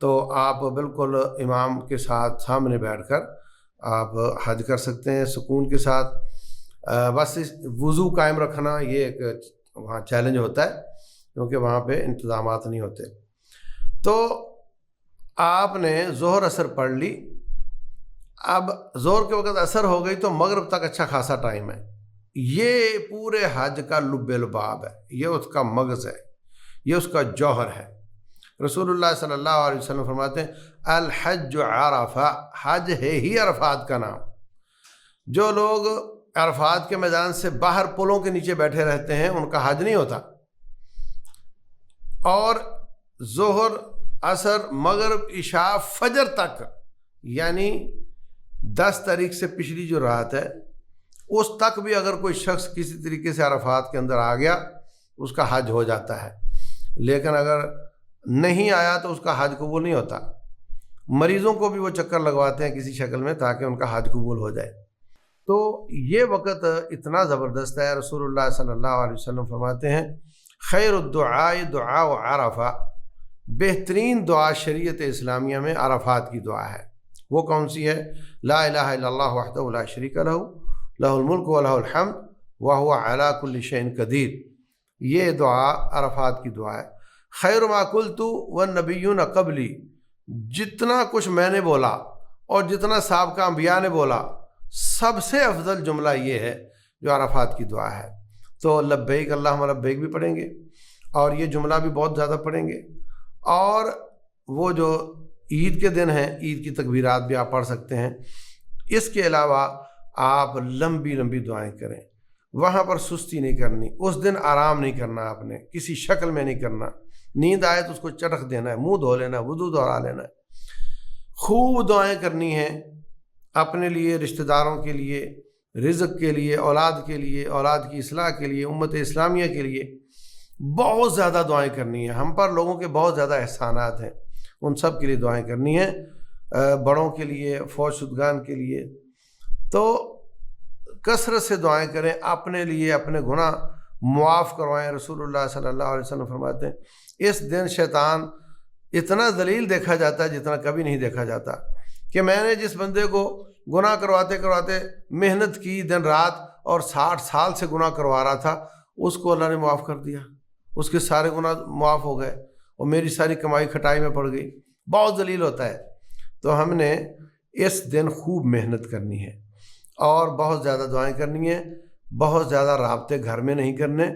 تو آپ بالکل امام کے ساتھ سامنے بیٹھ کر آپ حج کر سکتے ہیں سکون کے ساتھ۔ بس وضو قائم رکھنا یہ ایک وہاں چیلنج ہوتا ہے کیونکہ وہاں پہ انتظامات نہیں ہوتے۔ تو آپ نے ظہر اثر پڑھ لی، اب ظہر کے وقت اثر ہو گئی تو مغرب تک اچھا خاصا ٹائم ہے۔ یہ پورے حج کا لب لباب ہے، یہ اس کا مغز ہے، یہ اس کا جوہر ہے۔ رسول اللہ صلی اللہ علیہ وسلم فرماتے ہیں الحج عرفہ، حج ہے ہی عرفات کا نام۔ جو لوگ عرفات کے میدان سے باہر پلوں کے نیچے بیٹھے رہتے ہیں ان کا حج نہیں ہوتا۔ اور ظہر، عصر، مغرب، عشاء، فجر تک، یعنی 10 تاریخ سے پچھلی جو رات ہے اس تک بھی اگر کوئی شخص کسی طریقے سے عرفات کے اندر آ گیا اس کا حج ہو جاتا ہے، لیکن اگر نہیں آیا تو اس کا حج قبول نہیں ہوتا۔ مریضوں کو بھی وہ چکر لگواتے ہیں کسی شکل میں تاکہ ان کا حج قبول ہو جائے۔ تو یہ وقت اتنا زبردست ہے، رسول اللہ صلی اللہ علیہ وسلم فرماتے ہیں خیر الدعاء دعاء عرفہ، بہترین دعا شریعت اسلامیہ میں عرفات کی دعا ہے۔ وہ کون سی ہے؟ لا الہ الا اللہ وحدہ لا شریک لہ لہ الملک ولہ الحمد وہو علی کل شیء قدیر، یہ دعا عرفات کی دعا ہے۔ خیر ما قلت والنبیون قبلی، جتنا کچھ میں نے بولا اور جتنا سابقہ انبیاء نے بولا سب سے افضل جملہ یہ ہے جو عرفات کی دعا ہے۔ تو لبیک اللہم لبیک بھی پڑھیں گے اور یہ جملہ بھی بہت زیادہ پڑھیں گے، اور وہ جو عید کے دن ہیں عید کی تکبیرات بھی آپ پڑھ سکتے ہیں۔ اس کے علاوہ آپ لمبی لمبی دعائیں کریں، وہاں پر سستی نہیں کرنی، اس دن آرام نہیں کرنا، آپ نے کسی شکل میں نہیں کرنا، نیند آئے تو اس کو چٹک دینا ہے، منہ دھو لینا ہے، وضو دوہرا لینا ہے، خوب دعائیں کرنی ہیں اپنے لیے، رشتہ داروں کے لیے، رزق کے لیے، اولاد کے لیے، اولاد کی اصلاح کے لیے، امت اسلامیہ کے لیے بہت زیادہ دعائیں کرنی ہیں۔ ہم پر لوگوں کے بہت زیادہ احسانات ہیں، ان سب کے لیے دعائیں کرنی ہیں، بڑوں کے لیے، فوت شدگان کے لیے۔ تو کثرت سے دعائیں کریں، اپنے لیے اپنے گناہ معاف کروائیں۔ رسول اللہ صلی اللہ علیہ وسلم فرماتے ہیں اس دن شیطان اتنا ذلیل دیکھا جاتا ہے جتنا کبھی نہیں دیکھا جاتا، کہ میں نے جس بندے کو گناہ کرواتے کرواتے محنت کی دن رات اور 60 سال سے گناہ کروا رہا تھا، اس کو اللہ نے معاف کر دیا، اس کے سارے گناہ معاف ہو گئے اور میری ساری کمائی کھٹائی میں پڑ گئی۔ بہت ذلیل ہوتا ہے۔ تو ہم نے اس دن خوب محنت کرنی ہے اور بہت زیادہ دعائیں کرنی ہیں، بہت زیادہ رابطے گھر میں نہیں کرنے،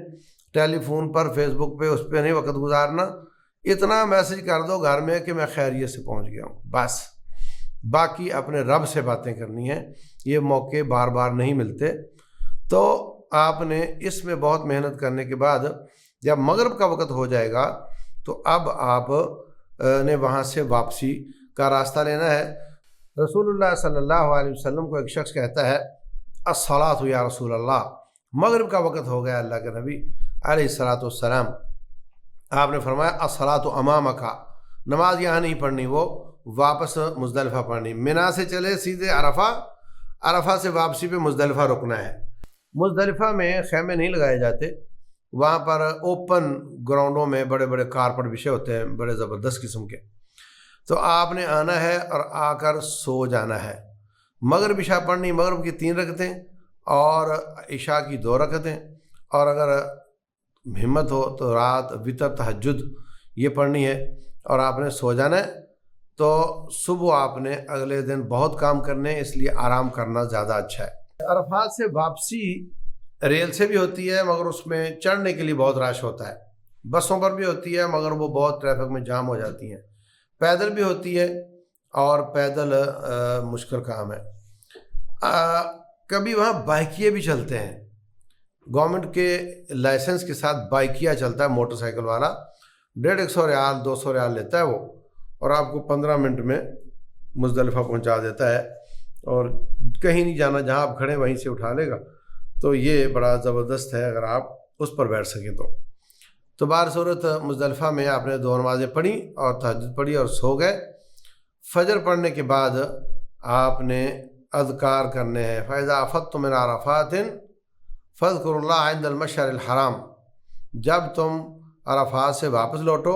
ٹیلی فون پر، فیس بک پہ، اس پہ نہیں وقت گزارنا۔ اتنا میسج کر دو گھر میں کہ میں خیریت سے پہنچ گیا ہوں، بس۔ باقی اپنے رب سے باتیں کرنی ہیں، یہ موقع بار بار نہیں ملتے۔ تو آپ نے اس میں بہت محنت کرنے کے بعد جب مغرب کا وقت ہو جائے گا تو اب آپ نے وہاں سے واپسی کا راستہ لینا ہے۔ رسول اللہ صلی اللہ علیہ وسلم کو ایک شخص کہتا ہے الصلاۃ یا رسول اللہ، مغرب کا وقت ہو گیا اللہ کے نبی علیہ الصلاۃ والسلام۔ آپ نے فرمایا الصلاۃ امامک، نماز یہاں نہیں پڑھنی، وہ واپس مزدلفہ پڑھنی۔ منا سے چلے سیدھے عرفہ، عرفہ سے واپسی پہ مزدلفہ رکنا ہے۔ مزدلفہ میں خیمے نہیں لگائے جاتے، وہاں پر اوپن گراؤنڈوں میں بڑے بڑے کارپٹ بچھے ہوتے ہیں، بڑے زبردست قسم کے۔ تو آپ نے آنا ہے اور آ کر سو جانا ہے۔ مغرب عشاء پڑھنی، مغرب کی 3 رکعتیں اور عشاء کی 2 رکعتیں، اور اگر ہمت ہو تو رات وتر تہجد یہ پڑھنی ہے، اور آپ نے سو جانا ہے۔ تو صبح آپ نے اگلے دن بہت کام کرنے ہیں، اس لیے آرام کرنا زیادہ اچھا ہے۔ عرفات سے واپسی ریل سے بھی ہوتی ہے، مگر اس میں چڑھنے کے لیے بہت رش ہوتا ہے۔ بسوں پر بھی ہوتی ہے مگر وہ بہت ٹریفک میں جام ہو جاتی ہیں۔ پیدل بھی ہوتی ہے اور پیدل مشکل کام ہے۔ کبھی وہاں بائکیے بھی چلتے ہیں، گورنمنٹ کے لائسنس کے ساتھ بائکیا چلتا ہے، موٹر سائیکل والا، 150 ریال 200 ریال لیتا ہے وہ، اور آپ کو 15 منٹ میں مزدلفہ پہنچا دیتا ہے، اور کہیں نہیں جانا، جہاں آپ کھڑے وہیں سے اٹھا لے گا۔ تو یہ بڑا زبردست ہے اگر آپ اس پر بیٹھ سکیں تو بہر صورت مزدلفہ میں آپ نے 2 نمازیں پڑھی اور تہجد پڑھی اور سو گئے۔ فجر پڑھنے کے بعد آپ نے اذکار کرنے ہیں۔ فَإِذَا أَفَضْتُم مِّنْ عَرَفَاتٍ فَاذْكُرُوا اللَّهَ عِندَ الْمَشْعَرِ الْحَرَامِ، جب تم عرفات سے واپس لوٹو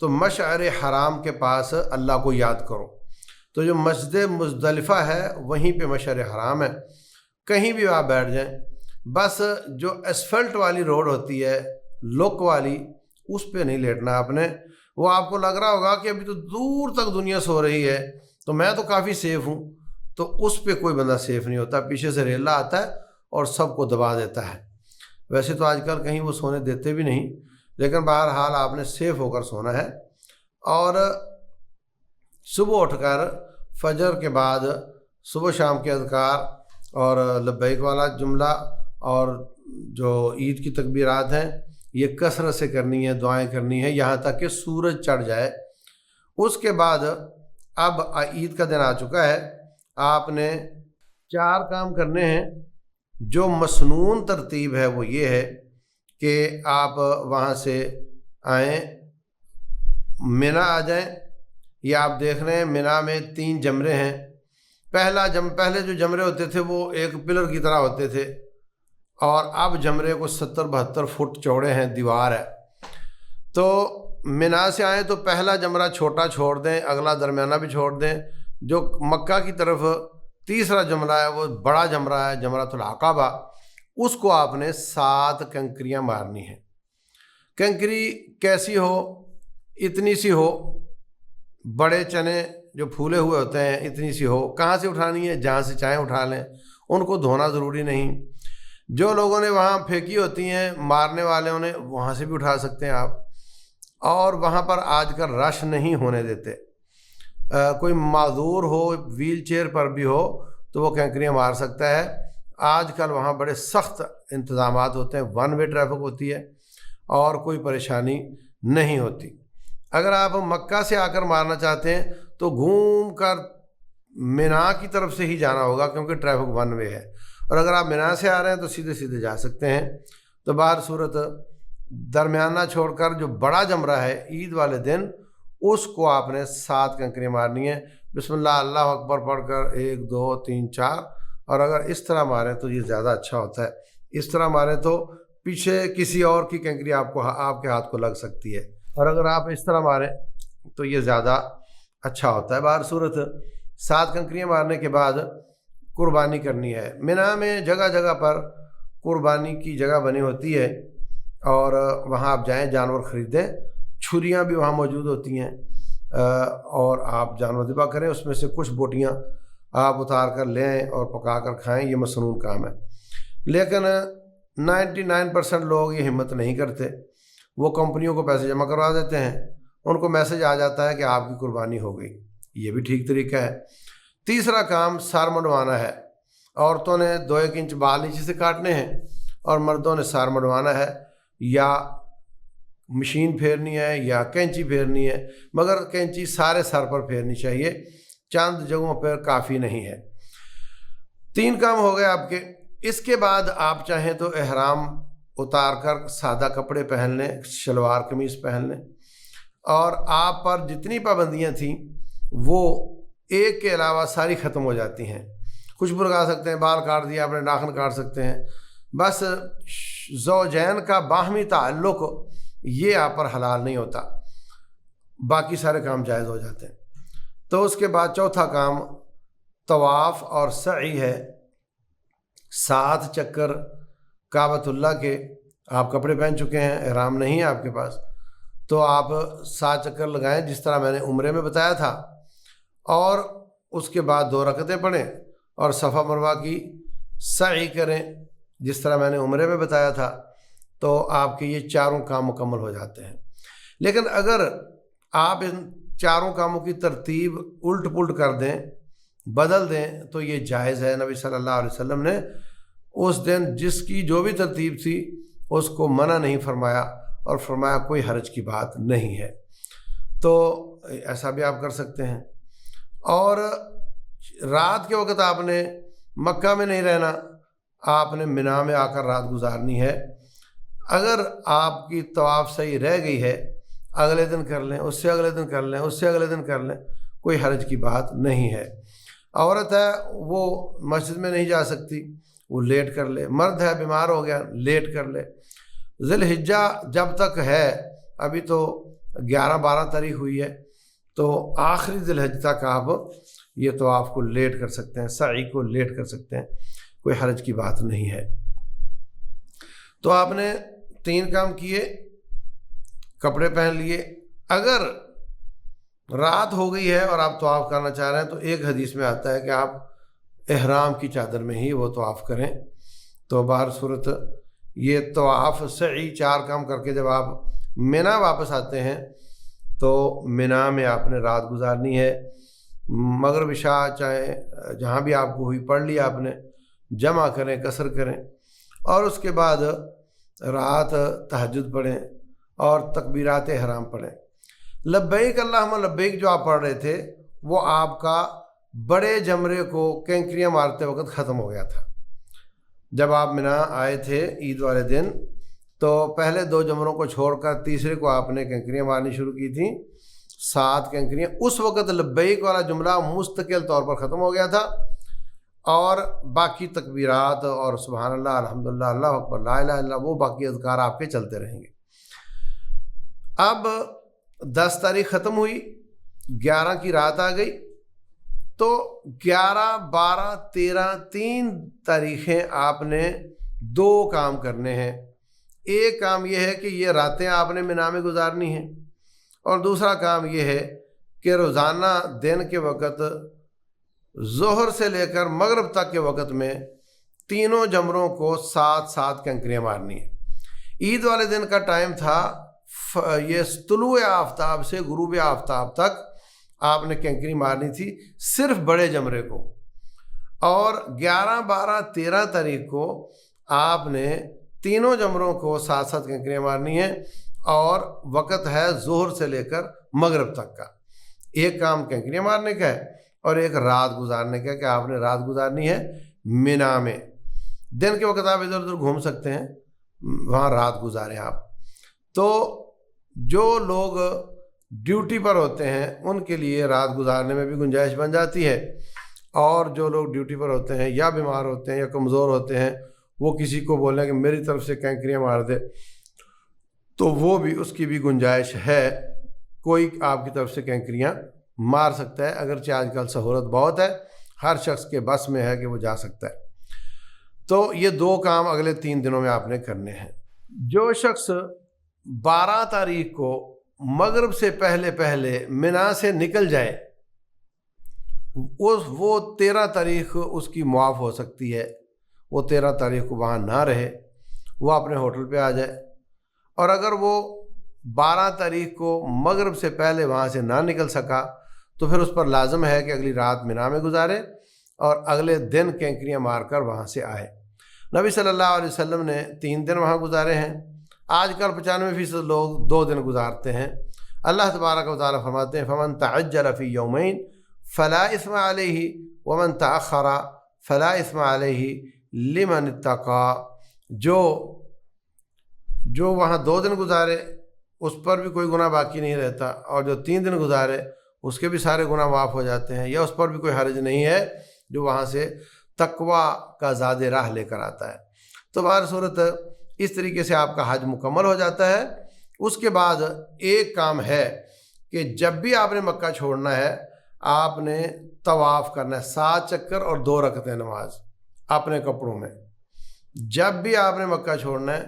تو مشعر حرام کے پاس اللہ کو یاد کرو۔ تو جو مسجد مزدلفہ ہے وہیں پہ مشعر حرام ہے، کہیں بھی آپ بیٹھ جائیں، بس جو اسفلٹ والی روڈ ہوتی ہے لک والی، اس پہ نہیں لیٹنا آپ نے۔ وہ آپ کو لگ رہا ہوگا کہ ابھی تو دور تک دنیا سو رہی ہے تو میں تو کافی سیف ہوں، تو اس پہ کوئی بندہ سیف نہیں ہوتا، پیچھے سے ریلا آتا ہے اور سب کو دبا دیتا ہے۔ ویسے تو آج کل کہیں وہ سونے دیتے بھی نہیں، لیکن بہرحال آپ نے سیف ہو کر سونا ہے۔ اور صبح اٹھ کر فجر کے بعد صبح شام کے اذکار اور لبیک والا جملہ اور جو عید کی تکبیرات ہیں یہ کثرت سے کرنی ہے، دعائیں کرنی ہے یہاں تک کہ سورج چڑھ جائے۔ اس کے بعد اب عید کا دن آ چکا ہے، آپ نے 4 کام کرنے ہیں۔ جو مسنون ترتیب ہے وہ یہ ہے کہ آپ وہاں سے آئیں، مینا آ جائیں۔ یہ آپ دیکھ رہے ہیں مینا میں 3 جمرے ہیں۔ پہلے جو جمرے ہوتے تھے وہ ایک پلر کی طرح ہوتے تھے، اور اب جمرے کو 70-72 فٹ چوڑے ہیں، دیوار ہے۔ تو مینا سے آئیں تو پہلا جمرہ چھوٹا چھوڑ دیں، اگلا درمیانہ بھی چھوڑ دیں۔ جو مکہ کی طرف تیسرا جمرہ ہے وہ بڑا جمرہ ہے، جمرۃ العقبہ، اس کو آپ نے 7 کنکریاں مارنی ہیں۔ کنکری کیسی ہو؟ اتنی سی ہو، بڑے چنے جو پھولے ہوئے ہوتے ہیں اتنی سی ہو۔ کہاں سے اٹھانی ہے؟ جہاں سے چاہیں اٹھا لیں، ان کو دھونا ضروری نہیں۔ جو لوگوں نے وہاں پھینکی ہوتی ہیں مارنے والوں نے، وہاں سے بھی اٹھا سکتے ہیں آپ۔ اور وہاں پر آج کل رش نہیں ہونے دیتے، کوئی معذور ہو ویل چیئر پر بھی ہو تو وہ کنکریاں مار سکتا ہے۔ آج کل وہاں بڑے سخت انتظامات ہوتے ہیں، 1 وے ٹریفک ہوتی ہے اور کوئی پریشانی نہیں ہوتی۔ اگر آپ مکہ سے آ کر مارنا چاہتے ہیں تو گھوم کر مینا کی طرف سے ہی جانا ہوگا، کیونکہ ٹریفک 1 وے ہے۔ اور اگر آپ مینا سے آ رہے ہیں تو سیدھے سیدھے جا سکتے ہیں۔ تو بہر صورت درمیانہ چھوڑ کر جو بڑا جمرہ ہے عید والے دن، اس کو آپ نے 7 کنکریاں مارنی ہیں۔ بسم اللہ اللہ اکبر پڑھ کر 1 2 3 4، اور اگر اس طرح ماریں تو یہ زیادہ اچھا ہوتا ہے۔ اس طرح ماریں تو پیچھے کسی اور کی کنکری آپ کے ہاتھ کو لگ سکتی ہے، اور اگر آپ اس طرح ماریں تو یہ زیادہ اچھا ہوتا ہے۔ بہر صورت 7 کنکریاں مارنے کے بعد قربانی کرنی ہے۔ مینا میں جگہ جگہ پر قربانی کی جگہ بنی ہوتی ہے، اور وہاں آپ جائیں، جانور خریدیں۔ چھریاں بھی وہاں موجود ہوتی ہیں، اور آپ جانور ذبح کریں، اس میں سے کچھ بوٹیاں آپ اتار کر لیں اور پکا کر کھائیں، یہ مسنون کام ہے۔ لیکن 99% لوگ یہ ہمت نہیں کرتے، وہ کمپنیوں کو پیسے جمع کروا دیتے ہیں، ان کو میسج آ جاتا ہے کہ آپ کی قربانی ہو گئی۔ یہ بھی ٹھیک طریقہ ہے۔ تیسرا کام سار منڈوانا ہے۔ عورتوں نے 2-1 انچ بال نیچے سے کاٹنے ہیں، اور مردوں نے سار منڈوانا ہے، یا مشین پھیرنی ہے یا کینچی پھیرنی ہے، مگر کینچی سارے سر پر پھیرنی چاہیے، چند جگہوں پر کافی نہیں ہے۔ 3 کام ہو گئے آپ کے۔ اس کے بعد آپ چاہیں تو احرام اتار کر سادہ کپڑے پہن لیں، شلوار قمیص پہن لیں، اور آپ پر جتنی پابندیاں تھیں وہ ایک کے علاوہ ساری ختم ہو جاتی ہیں۔ خوشبو لگا سکتے ہیں، بال کاٹ دیا آپ نے، ناخن کاٹ سکتے ہیں، بس زوجین کا باہمی تعلق یہ آپ پر حلال نہیں ہوتا، باقی سارے کام جائز ہو جاتے ہیں۔ تو اس کے بعد چوتھا کام طواف اور سعی ہے۔ 7 چکر کعبۃ اللہ کے، آپ کپڑے پہن چکے ہیں، احرام نہیں ہے آپ کے پاس، تو آپ 7 چکر لگائیں جس طرح میں نے عمرے میں بتایا تھا، اور اس کے بعد 2 رکعتیں پڑھیں اور صفا مروہ کی سعی کریں جس طرح میں نے عمرے میں بتایا تھا، تو آپ کے یہ 4 کام مکمل ہو جاتے ہیں۔ لیکن اگر آپ ان 4 کاموں کی ترتیب الٹ پلٹ کر دیں، بدل دیں، تو یہ جائز ہے۔ نبی صلی اللہ علیہ وسلم نے اس دن جس کی جو بھی ترتیب تھی اس کو منع نہیں فرمایا، اور فرمایا کوئی حرج کی بات نہیں ہے۔ تو ایسا بھی آپ کر سکتے ہیں۔ اور رات کے وقت آپ نے مکہ میں نہیں رہنا، آپ نے مینا میں آ کر رات گزارنی ہے۔ اگر آپ کی طواف صحیح رہ گئی ہے، اگلے دن کر لیں، اس سے اگلے دن کر لیں، اس سے اگلے دن کر لیں، کوئی حرج کی بات نہیں ہے۔ عورت ہے وہ مسجد میں نہیں جا سکتی، وہ لیٹ کر لے۔ مرد ہے بیمار ہو گیا، لیٹ کر لے۔ ذی الحجہ جب تک ہے، ابھی تو 11-12 تاریخ ہوئی ہے تو آخری ذی الحجہ تک آپ یہ طواف کو لیٹ کر سکتے ہیں، سعی کو لیٹ کر سکتے ہیں، کوئی حرج کی بات نہیں ہے۔ تو آپ نے 3 کام کیے، کپڑے پہن لیے۔ اگر رات ہو گئی ہے اور آپ طواف کرنا چاہ رہے ہیں تو ایک حدیث میں آتا ہے کہ آپ احرام کی چادر میں ہی وہ طواف کریں۔ تو بہر صورت یہ طواف سعی 4 کام کر کے جب آپ مینا واپس آتے ہیں تو مینا میں آپ نے رات گزارنی ہے۔ مغرب عشاء چاہے جہاں بھی آپ کو ہوئی پڑھ لی، آپ نے جمع کریں، قصر کریں، اور اس کے بعد رات تہجد پڑھیں اور تکبیرات احرام پڑھیں۔ لبیک اللہم لبیک جو آپ پڑھ رہے تھے وہ آپ کا بڑے جمرے کو کینکریاں مارتے وقت ختم ہو گیا تھا۔ جب آپ مینا آئے تھے عید والے دن تو پہلے 2 جمروں کو چھوڑ کر تیسرے کو آپ نے کینکریاں مارنی شروع کی تھیں، 7 کینکریاں۔ اس وقت لبیک والا جملہ مستقل طور پر ختم ہو گیا تھا اور باقی تکبیرات اور سبحان اللہ، الحمدللہ، اللہ اکبر، لا الہ الا اللہ، وہ باقی اذکار آپ کے چلتے رہیں گے۔ اب 10 تاریخ ختم ہوئی، 11 کی رات آ گئی، تو 11، 12، 13 3 تاریخیں آپ نے 2 کام کرنے ہیں۔ ایک کام یہ ہے کہ یہ راتیں آپ نے مینا میں گزارنی ہیں، اور دوسرا کام یہ ہے کہ روزانہ دن کے وقت ظہر سے لے کر مغرب تک کے وقت میں تینوں جمروں کو 7 کنکریاں مارنی ہیں۔ عید والے دن کا ٹائم تھا یہ طلوع آفتاب سے غروب آفتاب تک آپ نے کنکری مارنی تھی صرف بڑے جمرے کو، اور 11، 12، 13 تاریخ کو آپ نے تینوں جمروں کو 7 کنکریاں مارنی ہیں، اور وقت ہے ظہر سے لے کر مغرب تک کا۔ ایک کام کنکریاں مارنے کا ہے اور ایک رات گزارنے کا، کہ آپ نے رات گزارنی ہے مینا میں۔ دن کے وقت آپ ادھر ادھر گھوم سکتے ہیں، وہاں رات گزاریں آپ۔ تو جو لوگ ڈیوٹی پر ہوتے ہیں ان کے لیے رات گزارنے میں بھی گنجائش بن جاتی ہے، اور جو لوگ ڈیوٹی پر ہوتے ہیں یا بیمار ہوتے ہیں یا کمزور ہوتے ہیں، وہ کسی کو بولیں کہ میری طرف سے کینکریاں مار دے، تو وہ بھی اس کی بھی گنجائش ہے، کوئی آپ کی طرف سے کینکریاں مار سکتا ہے، اگرچہ آج کل سہولت بہت ہے، ہر شخص کے بس میں ہے کہ وہ جا سکتا ہے۔ تو یہ 2 کام اگلے 3 دنوں میں آپ نے کرنے ہیں۔ جو شخص 12 تاریخ کو مغرب سے پہلے مینا سے نکل جائے، وہ 13 تاریخ اس کی معاف ہو سکتی ہے، وہ 13 تاریخ کو وہاں نہ رہے، وہ اپنے ہوٹل پہ آ جائے۔ اور اگر وہ 12 تاریخ کو مغرب سے پہلے وہاں سے نہ نکل سکا تو پھر اس پر لازم ہے کہ اگلی رات مینا میں گزارے اور اگلے دن کینکریاں مار کر وہاں سے آئے۔ نبی صلی اللہ علیہ وسلم نے 3 دن وہاں گزارے ہیں، آج کل 95% لوگ 2 دن گزارتے ہیں۔ اللہ تبارک و تعالیٰ فرماتے ہیں فمن تعجل فی یومین فلا اثم علیہ ومن تأخر فلا اثم علیہ لمن اتقى، جو وہاں 2 دن گزارے اس پر بھی کوئی گناہ باقی نہیں رہتا، اور جو 3 دن گزارے اس کے بھی سارے گناہ معاف ہو جاتے ہیں، یا اس پر بھی کوئی حرج نہیں ہے جو وہاں سے تقوی کا زاد راہ لے کر آتا ہے۔ تو بہر صورت اس طریقے سے آپ کا حج مکمل ہو جاتا ہے۔ اس کے بعد ایک کام ہے کہ جب بھی آپ نے مکہ چھوڑنا ہے آپ نے طواف کرنا ہے، 7 چکر اور 2 رکعتیں نماز اپنے کپڑوں میں۔ جب بھی آپ نے مکہ چھوڑنا ہے،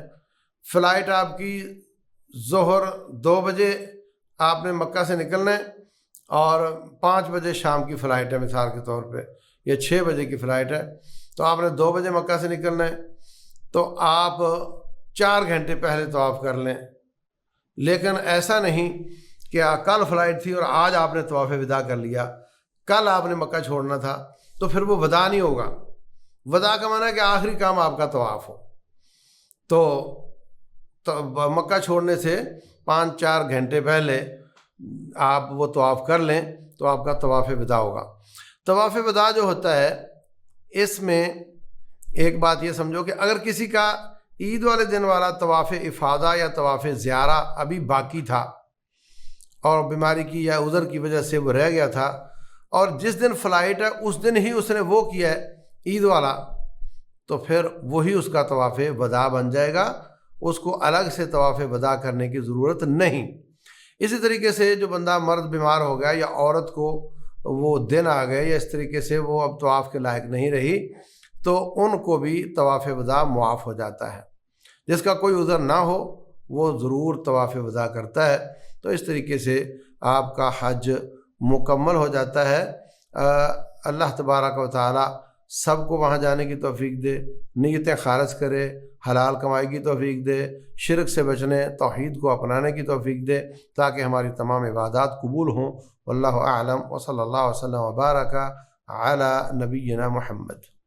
فلائٹ آپ کی ظہر 2 بجے آپ نے مکہ سے نکلنا ہے، اور 5 بجے شام کی فلائٹ ہے مثال کے طور پہ، یا 6 بجے کی فلائٹ ہے، تو آپ نے 2 بجے مکہ سے نکلنا ہے، تو آپ 4 گھنٹے پہلے طواف کر لیں۔ لیکن ایسا نہیں کہ کل فلائٹ تھی اور آج آپ نے طواف وداع کر لیا، کل آپ نے مکہ چھوڑنا تھا، تو پھر وہ وداع نہیں ہوگا۔ وداع کا معنی ہے کہ آخری کام آپ کا طواف ہو، تو مکہ چھوڑنے سے 5-4 گھنٹے پہلے آپ وہ طواف کر لیں تو آپ کا طواف وداع ہوگا۔ طواف وداع جو ہوتا ہے اس میں ایک بات یہ سمجھو کہ اگر کسی کا عید والے دن والا طواف افادہ یا طواف زیارہ ابھی باقی تھا اور بیماری کی یا عذر کی وجہ سے وہ رہ گیا تھا، اور جس دن فلائٹ ہے اس دن ہی اس نے وہ کیا ہے عید والا، تو پھر وہی اس کا طواف وداع بن جائے گا، اس کو الگ سے طواف وداع کرنے کی ضرورت نہیں۔ اسی طریقے سے جو بندہ مرد بیمار ہو گیا یا عورت کو وہ دن آ گئے یا اس طریقے سے وہ اب طواف کے لائق نہیں رہی تو ان کو بھی طواف وداع معاف ہو جاتا ہے۔ جس کا کوئی عذر نہ ہو وہ ضرور طواف وداع کرتا ہے۔ تو اس طریقے سے آپ کا حج مکمل ہو جاتا ہے۔ اللہ تبارک و تعالی سب کو وہاں جانے کی توفیق دے، نیتیں خالص کرے، حلال کمائی کی توفیق دے، شرک سے بچنے، توحید کو اپنانے کی توفیق دے تاکہ ہماری تمام عبادات قبول ہوں۔ واللہ اعلم وصلی اللہ وسلم وبارک علی نبینا محمد۔